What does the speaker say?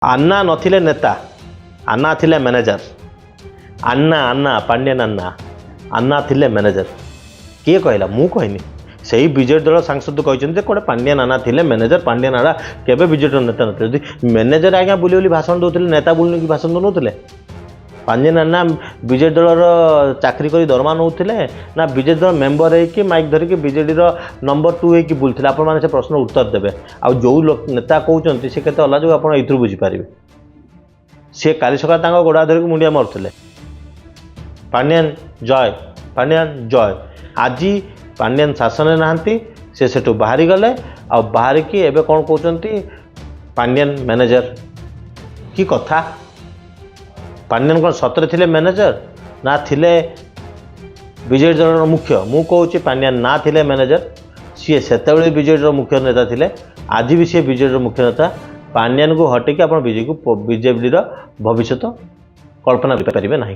ଆନ୍ନା ନଥିଲେ ନେତା, ଆନ୍ନା ଥିଲେ ମ୍ୟାନେଜର। ଆନ୍ନା ଆନ୍ନା ପାଣ୍ଡିଆନ ଆନ୍ନା ଆନ୍ନା ଥିଲେ ମ୍ୟାନେଜର। କିଏ କହିଲା? ମୁଁ କହିନି। ସେଇ ବିଜେଡି ଦଳ ସାଂସଦ କହିଛନ୍ତି ଯେ କୋଟେ ପାଣ୍ଡିଆନ ଆନ୍ନା ଥିଲେ ମ୍ୟାନେଜର। ପାଣ୍ଡିଆନ ଆନ୍ନା କେବେ ବିଜେଡ଼ିର ନେତା ନଥିଲେ। ଯଦି ମ୍ୟାନେଜର ଆଜ୍ଞା ବୁଲି ବୁଲି ଭାଷଣ ଦେଉଥିଲେ, ନେତା ବୁଲି ଭାଷଣ ଦେଉନଥିଲେ? ପାଣ୍ଡିଆନ ଆନ୍ନା ବିଜେଡି ଦଳର ଚାକିରି କରି ଦରମା ନେଉଥିଲେ ନା ବିଜେଡି ଦଳ ମେମ୍ବର ହେଇକି ମାଇକ୍ ଧରିକି ବିଜେଡ଼ିର ନମ୍ବର 2 ହେଇକି ବୁଲୁଥିଲେ? ଆପଣମାନେ ସେ ପ୍ରଶ୍ନର ଉତ୍ତର ଦେବେ। ଆଉ ଯେଉଁ ନେତା କହୁଛନ୍ତି ସେ କେତେ ଅଲାଜକୁ ଆପଣ ଏଇଥିରୁ ବୁଝିପାରିବେ। ସିଏ କାଲି ସକାଳେ ତାଙ୍କ ଗୋଡ଼ା ଧରିକି ମୁଣ୍ଡିଆ ମାରୁଥିଲେ, ପାଣ୍ଡିଆନ ଜୟ, ପାଣ୍ଡିଆନ ଜୟ। ଆଜି ପାଣ୍ଡିଆନ ଶାସନରେ ନାହାନ୍ତି, ସେ ସେଠୁ ବାହାରିଗଲେ। ଆଉ ବାହାରିକି ଏବେ କ'ଣ କହୁଛନ୍ତି? ପାଣ୍ଡିଆନ ମ୍ୟାନେଜର। କି କଥା? ପାଣ୍ଡିଆନ କ'ଣ ସତରେ ଥିଲେ ମ୍ୟାନେଜର ନା ଥିଲେ ବିଜେଡ଼ି ଦଳର ମୁଖ୍ୟ? ମୁଁ କହୁଛି ପାଣ୍ଡିଆନ ନା ଥିଲେ ମ୍ୟାନେଜର। ସିଏ ସେତେବେଳେ ବିଜେଡ଼ିର ମୁଖ୍ୟ ନେତା ଥିଲେ, ଆଜି ବି ସିଏ ବିଜେଡ଼ିର ମୁଖ୍ୟ ନେତା। ପାଣ୍ଡିଆନକୁ ହଟେଇକି ଆପଣ ବିଜେଡ଼ିର ଭବିଷ୍ୟତ କଳ୍ପନା କରିପାରିବେ ନାହିଁ।